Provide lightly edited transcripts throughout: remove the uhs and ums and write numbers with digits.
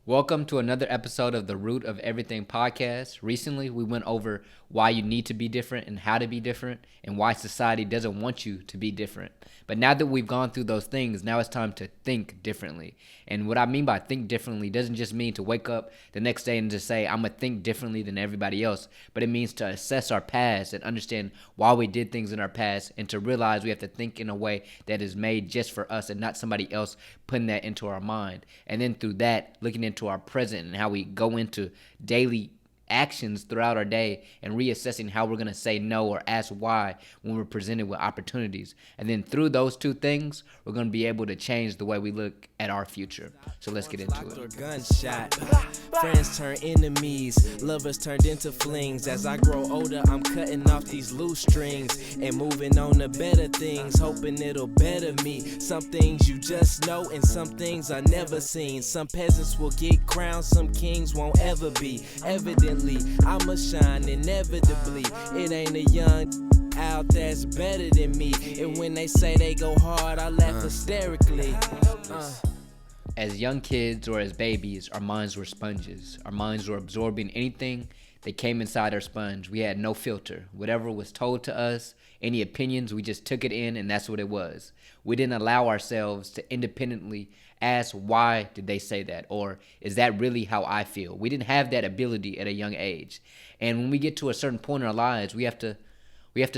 Welcome to another episode of the Root of Everything podcast. Recently, we went over why you need to be different and how to be different and why society doesn't want you to be different. But now that we've gone through those things, now it's time to think differently. And what I mean by think differently doesn't just mean to wake up the next day and just say, I'm going to think differently than everybody else. But it means to assess our past and understand why we did things in our past and to realize we have to think in a way that is made just for us and not somebody else putting that into our mind. And then through that, looking into our present and how we go into daily actions throughout our day and reassessing how we're going to say no or ask why when we're presented with opportunities. And then through those two things, we're going to be able to change the way we look at our future. So let's get into it. Gunshot. Friends turn enemies, lovers turned into flings. As I grow older, I'm cutting off these loose strings and moving on to better things, hoping it'll better me. Some things you just know and some things I never seen. Some peasants will get crowns, some kings won't ever be. Evidently, I'ma shine inevitably. It ain't a young out that's better than me. And when they say they go hard, I laugh hysterically. As young kids or as babies, our minds were sponges. Our minds were absorbing anything that came inside our sponge. We had no filter. Whatever was told to us, any opinions, we just took it in and that's what it was. We didn't allow ourselves to independently ask why did they say that, or is that really how I feel? We didn't have that ability at a young age. And when we get to a certain point in our lives, we have to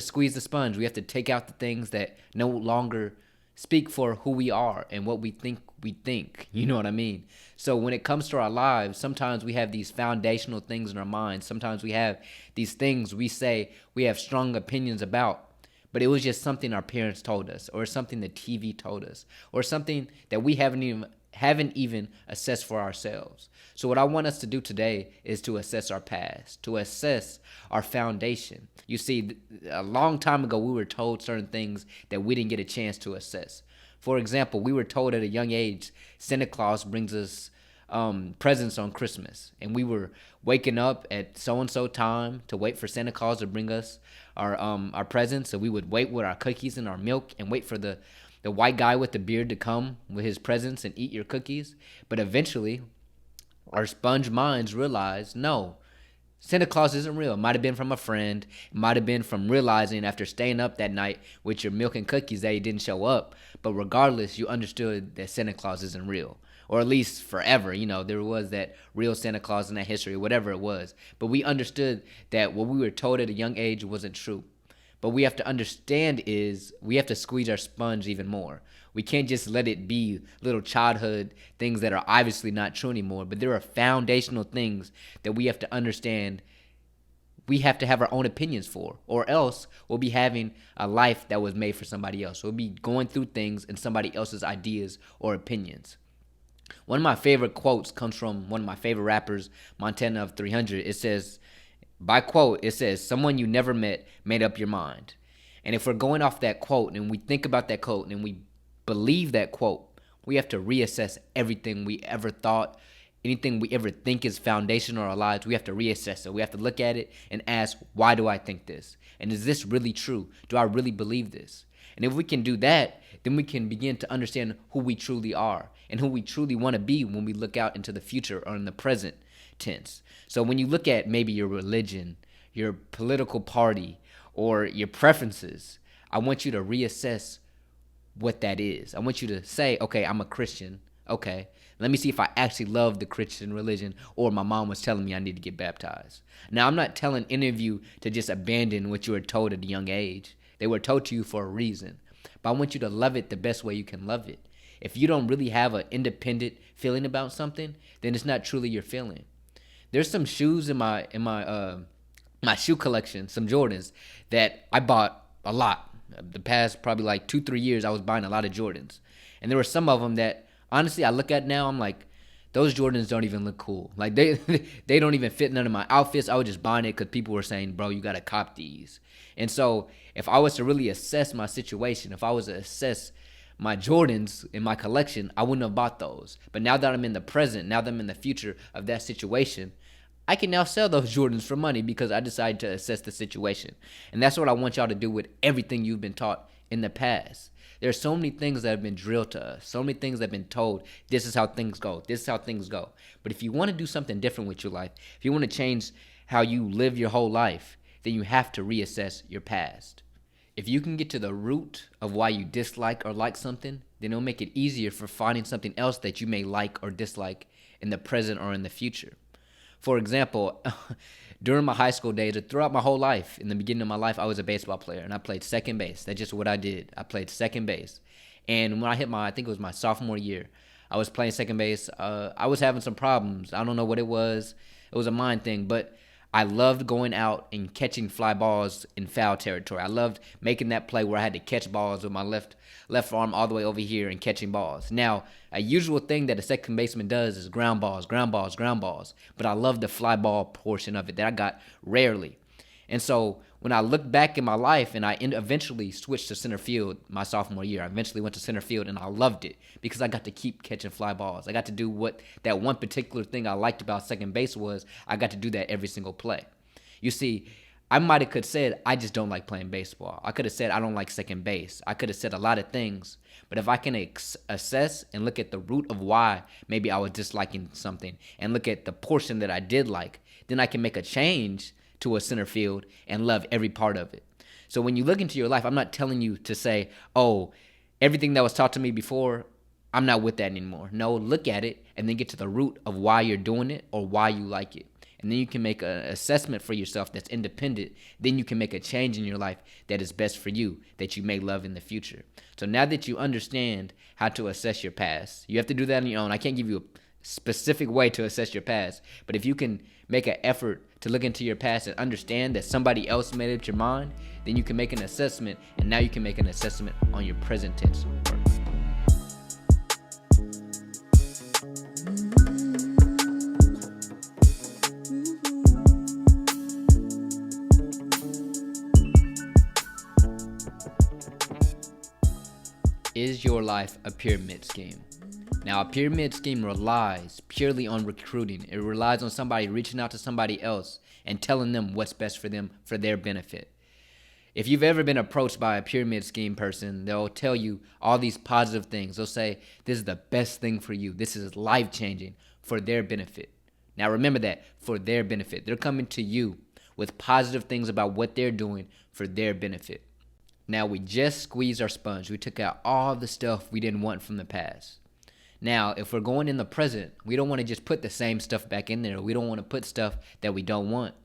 squeeze the sponge. We have to take out the things that no longer speak for who we are and what we think. You know what I mean? So when it comes to our lives, sometimes we have these foundational things in our minds. Sometimes we have these things we say we have strong opinions about, but it was just something our parents told us, or something the TV told us, or something that we haven't even assessed for ourselves. So what I want us to do today is to assess our past, to assess our foundation. You see, a long time ago, we were told certain things that we didn't get a chance to assess. For example, we were told at a young age, Santa Claus brings us presents on Christmas. And we were waking up at so-and-so time to wait for Santa Claus to bring us our presents. So we would wait with our cookies and our milk and wait for the white guy with the beard to come with his presents and eat your cookies. But eventually, our sponge minds realized, no, Santa Claus isn't real. It might have been from a friend. It might have been from realizing after staying up that night with your milk and cookies that he didn't show up. But regardless, you understood that Santa Claus isn't real. Or at least forever. You know, there was that real Santa Claus in that history, whatever it was. But we understood that what we were told at a young age wasn't true. But we have to understand is we have to squeeze our sponge even more. We can't just let it be little childhood things that are obviously not true anymore. But there are foundational things that we have to understand we have to have our own opinions for. Or else we'll be having a life that was made for somebody else. We'll be going through things and somebody else's ideas or opinions. One of my favorite quotes comes from one of my favorite rappers, Montana of 300. It says, by quote, it says, someone you never met made up your mind. And if we're going off that quote and we think about that quote and we believe that quote, we have to reassess everything we ever thought, anything we ever think is foundational in our lives. We have to reassess it. We have to look at it and ask, why do I think this? And is this really true? Do I really believe this? And if we can do that, then we can begin to understand who we truly are and who we truly want to be when we look out into the future or in the present tense. So when you look at maybe your religion, your political party, or your preferences, I want you to reassess what that is. I want you to say, okay, I'm a Christian. Okay, let me see if I actually love the Christian religion, or my mom was telling me I need to get baptized. Now, I'm not telling any of you to just abandon what you were told at a young age. They were told to you for a reason. But I want you to love it the best way you can love it. If you don't really have an independent feeling about something, then it's not truly your feeling. There's some shoes in my shoe collection, some Jordans, that I bought a lot. The past probably like 2-3 years, I was buying a lot of Jordans. And there were some of them that, honestly, I look at now, I'm like, those Jordans don't even look cool. Like, they don't even fit none of my outfits. I was just buying it because people were saying, bro, you got to cop these. And so if I was to really assess my situation, if I was to assess my Jordans in my collection, I wouldn't have bought those. But now that I'm in the present, now that I'm in the future of that situation, I can now sell those Jordans for money because I decided to assess the situation. And that's what I want y'all to do with everything you've been taught in the past. There are so many things that have been drilled to us, so many things that have been told, this is how things go, this is how things go. But if you want to do something different with your life, if you want to change how you live your whole life, then you have to reassess your past. If you can get to the root of why you dislike or like something, then it'll make it easier for finding something else that you may like or dislike in the present or in the future. For example, during my high school days, or throughout my whole life, in the beginning of my life, I was a baseball player, and I played second base. That's just what I did. I played second base. And when I hit I think it was my sophomore year, I was playing second base. I was having some problems. I don't know what it was. It was a mind thing, but I loved going out and catching fly balls in foul territory. I loved making that play where I had to catch balls with my left arm all the way over here and catching balls. Now, a usual thing that a second baseman does is ground balls, ground balls, ground balls. But I love the fly ball portion of it that I got rarely. And so when I look back in my life, and I eventually switched to center field my sophomore year, I eventually went to center field, and I loved it because I got to keep catching fly balls. I got to do what that one particular thing I liked about second base was. I got to do that every single play. You see, I might have could said I just don't like playing baseball. I could have said I don't like second base. I could have said a lot of things. But if I can assess and look at the root of why maybe I was disliking something and look at the portion that I did like, then I can make a change to a center field and love every part of it. So when you look into your life, I'm not telling you to say, oh, everything that was taught to me before, I'm not with that anymore. No, look at it and then get to the root of why you're doing it or why you like it. And then you can make an assessment for yourself that's independent. Then you can make a change in your life that is best for you, that you may love in the future. So now that you understand how to assess your past, you have to do that on your own. I can't give you a specific way to assess your past, but if you can make an effort to look into your past and understand that somebody else made up your mind, then you can make an assessment, and now you can make an assessment on your present tense work. Is your life a pyramid scheme? Now, a pyramid scheme relies purely on recruiting. It relies on somebody reaching out to somebody else and telling them what's best for them for their benefit. If you've ever been approached by a pyramid scheme person, they'll tell you all these positive things. They'll say, this is the best thing for you. This is life-changing for their benefit. Now, remember that, for their benefit. They're coming to you with positive things about what they're doing for their benefit. Now, we just squeezed our sponge. We took out all the stuff we didn't want from the past. Now, if we're going in the present, we don't want to just put the same stuff back in there. We don't want to put stuff that we don't want.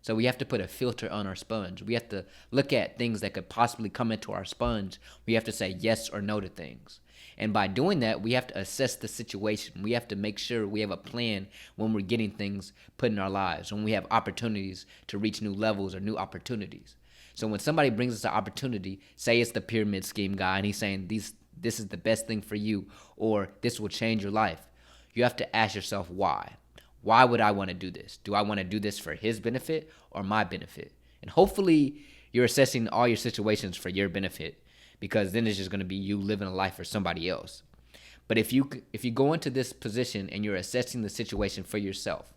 So we have to put a filter on our sponge. We have to look at things that could possibly come into our sponge. We have to say yes or no to things. And by doing that, we have to assess the situation. We have to make sure we have a plan when we're getting things put in our lives, when we have opportunities to reach new levels or new opportunities. So when somebody brings us an opportunity, say it's the pyramid scheme guy, and he's saying this is the best thing for you, or this will change your life, you have to ask yourself why. Why would I want to do this? Do I want to do this for his benefit or my benefit? And hopefully you're assessing all your situations for your benefit, because then it's just going to be you living a life for somebody else. But if you go into this position and you're assessing the situation for yourself,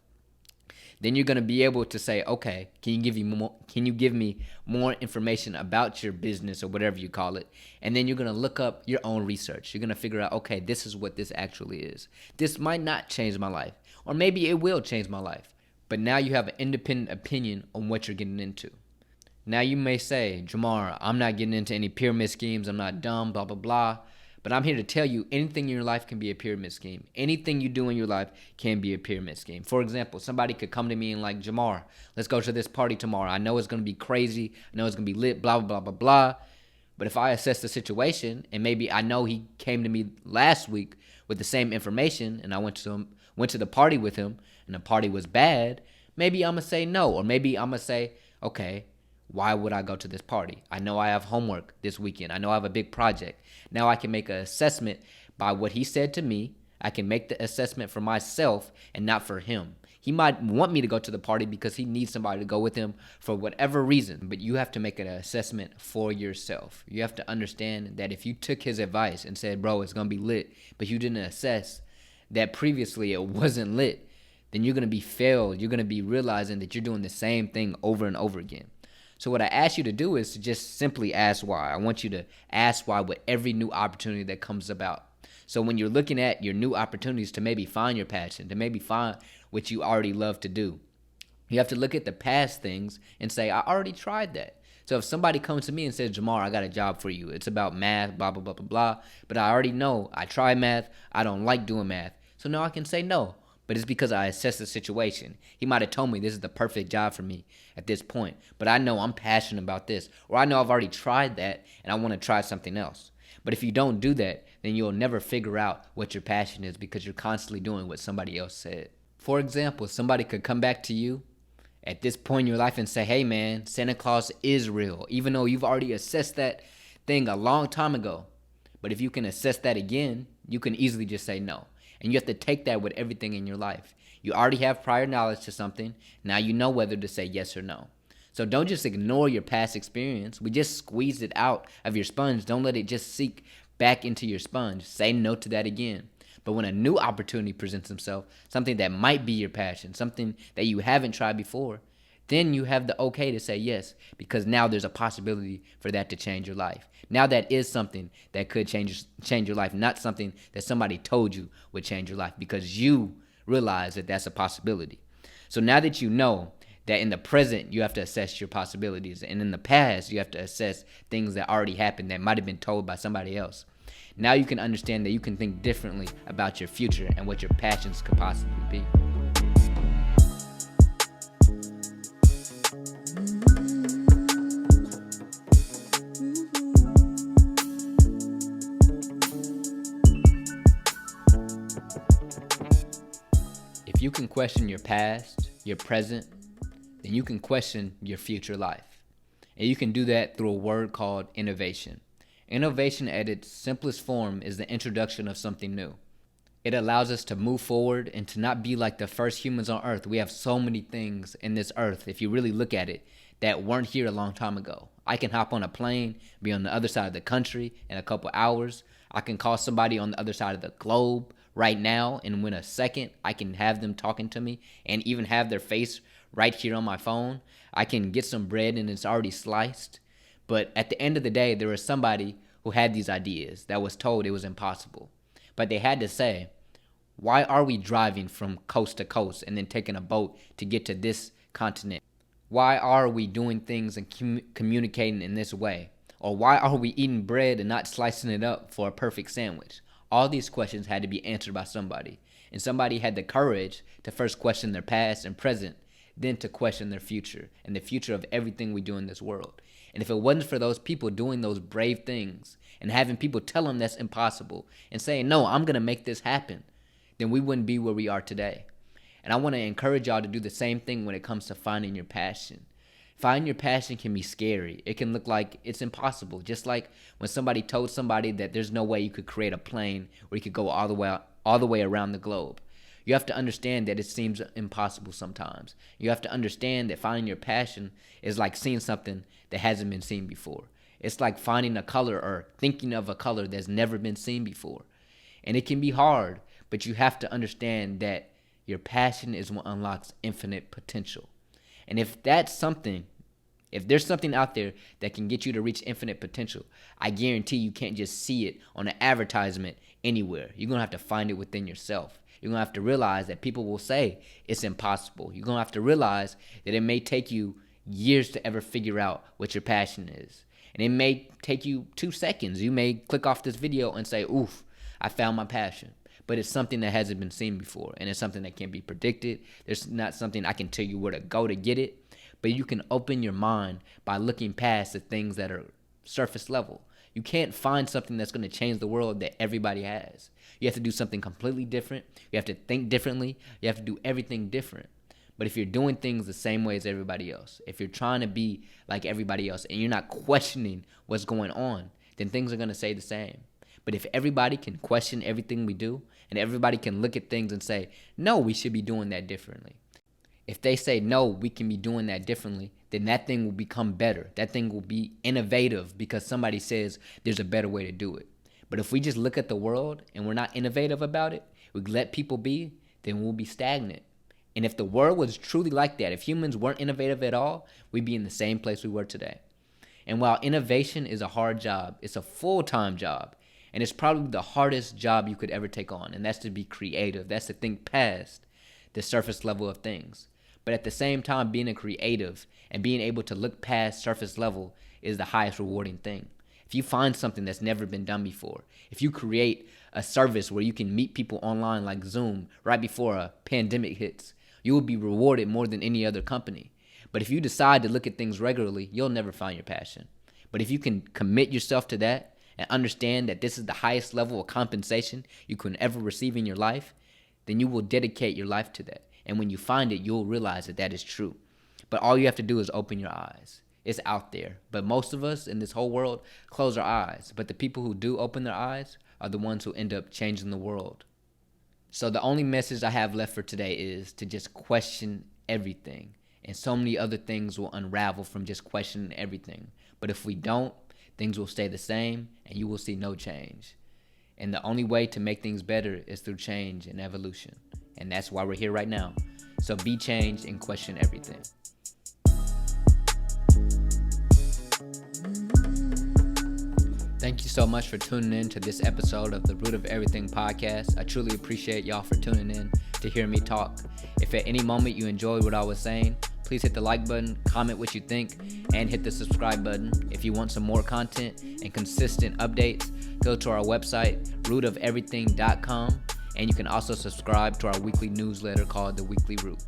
then you're going to be able to say, okay, can you give me more information about your business or whatever you call it? And then you're going to look up your own research. You're going to figure out, okay, this is what this actually is. This might not change my life, or maybe it will change my life. But now you have an independent opinion on what you're getting into. Now you may say, Jamar, I'm not getting into any pyramid schemes. I'm not dumb, blah, blah, blah. But I'm here to tell you, anything in your life can be a pyramid scheme. Anything you do in your life can be a pyramid scheme. For example, somebody could come to me and like, Jamar, let's go to this party tomorrow. I know it's going to be crazy. I know it's going to be lit, blah, blah, blah, blah, blah. But if I assess the situation, and maybe I know he came to me last week with the same information, and I went to the party with him, and the party was bad, maybe I'm going to say no. Or maybe I'm going to say, okay, why would I go to this party? I know I have homework this weekend. I know I have a big project. Now I can make an assessment by what he said to me. I can make the assessment for myself and not for him. He might want me to go to the party because he needs somebody to go with him for whatever reason. But you have to make an assessment for yourself. You have to understand that if you took his advice and said, bro, it's going to be lit, but you didn't assess that previously it wasn't lit, then you're going to be failed. You're going to be realizing that you're doing the same thing over and over again. So what I ask you to do is to just simply ask why. I want you to ask why with every new opportunity that comes about. So when you're looking at your new opportunities to maybe find your passion, to maybe find what you already love to do, you have to look at the past things and say, I already tried that. So if somebody comes to me and says, Jamar, I got a job for you. It's about math, blah, blah, blah, blah, blah. But I already know I tried math. I don't like doing math. So now I can say no. But it's because I assess the situation. He might have told me this is the perfect job for me at this point. But I know I'm passionate about this. Or I know I've already tried that and I want to try something else. But if you don't do that, then you'll never figure out what your passion is because you're constantly doing what somebody else said. For example, somebody could come back to you at this point in your life and say, hey man, Santa Claus is real, even though you've already assessed that thing a long time ago. But if you can assess that again, you can easily just say no. And you have to take that with everything in your life. You already have prior knowledge to something. Now you know whether to say yes or no. So don't just ignore your past experience. We just squeeze it out of your sponge. Don't let it just seep back into your sponge. Say no to that again. But when a new opportunity presents itself, something that might be your passion, something that you haven't tried before, then you have the okay to say yes, because now there's a possibility for that to change your life. Now that is something that could change your life, not something that somebody told you would change your life, because you realize that that's a possibility. So now that you know that in the present you have to assess your possibilities, and in the past you have to assess things that already happened that might have been told by somebody else, now you can understand that you can think differently about your future and what your passions could possibly be. If you can question your past, your present, then you can question your future life. And you can do that through a word called innovation. Innovation at its simplest form is the introduction of something new. It allows us to move forward and to not be like the first humans on earth. We have so many things in this earth, if you really look at it, that weren't here a long time ago. I can hop on a plane, be on the other side of the country in a couple hours. I can call somebody on the other side of the globe right now, and within a second, I can have them talking to me and even have their face right here on my phone. I can get some bread and it's already sliced. But at the end of the day, there was somebody who had these ideas that was told it was impossible. But they had to say, why are we driving from coast to coast and then taking a boat to get to this continent? Why are we doing things and communicating in this way? Or why are we eating bread and not slicing it up for a perfect sandwich? All these questions had to be answered by somebody. And somebody had the courage to first question their past and present, then to question their future and the future of everything we do in this world. And if it wasn't for those people doing those brave things and having people tell them that's impossible and saying, no, I'm going to make this happen, then we wouldn't be where we are today. And I want to encourage y'all to do the same thing when it comes to finding your passion. Finding your passion can be scary. It can look like it's impossible. Just like when somebody told somebody that there's no way you could create a plane where you could go all the way around the globe. You have to understand that it seems impossible sometimes. You have to understand that finding your passion is like seeing something that hasn't been seen before. It's like finding a color or thinking of a color that's never been seen before. And it can be hard, but you have to understand that your passion is what unlocks infinite potential. And if there's something out there that can get you to reach infinite potential, I guarantee you can't just see it on an advertisement anywhere. You're going to have to find it within yourself. You're going to have to realize that people will say it's impossible. You're going to have to realize that it may take you years to ever figure out what your passion is. And it may take you 2 seconds. You may click off this video and say, oof, I found my passion. But it's something that hasn't been seen before. And it's something that can't be predicted. There's not something I can tell you where to go to get it. But you can open your mind by looking past the things that are surface level. You can't find something that's going to change the world that everybody has. You have to do something completely different. You have to think differently. You have to do everything different. But if you're doing things the same way as everybody else, if you're trying to be like everybody else and you're not questioning what's going on, then things are going to stay the same. But if everybody can question everything we do and everybody can look at things and say, no, we should be doing that differently. If they say, no, we can be doing that differently, then that thing will become better. That thing will be innovative because somebody says there's a better way to do it. But if we just look at the world and we're not innovative about it, we let people be, then we'll be stagnant. And if the world was truly like that, if humans weren't innovative at all, we'd be in the same place we were today. And while innovation is a hard job, it's a full-time job. And it's probably the hardest job you could ever take on. And that's to be creative. That's to think past the surface level of things. But at the same time, being a creative and being able to look past surface level is the highest rewarding thing. If you find something that's never been done before, if you create a service where you can meet people online like Zoom right before a pandemic hits, you will be rewarded more than any other company. But if you decide to look at things regularly, you'll never find your passion. But if you can commit yourself to that and understand that this is the highest level of compensation you can ever receive in your life, then you will dedicate your life to that. And when you find it, you'll realize that that is true. But all you have to do is open your eyes. It's out there. But most of us in this whole world close our eyes. But the people who do open their eyes are the ones who end up changing the world. So the only message I have left for today is to just question everything. And so many other things will unravel from just questioning everything. But if we don't, things will stay the same and you will see no change. And the only way to make things better is through change and evolution. And that's why we're here right now. So be changed and question everything. Thank you so much for tuning in to this episode of the Root of Everything podcast. I truly appreciate y'all for tuning in to hear me talk. If at any moment you enjoyed what I was saying, please hit the like button, comment what you think, and hit the subscribe button. If you want some more content and consistent updates, go to our website, rootofeverything.com, and you can also subscribe to our weekly newsletter called The Weekly Root.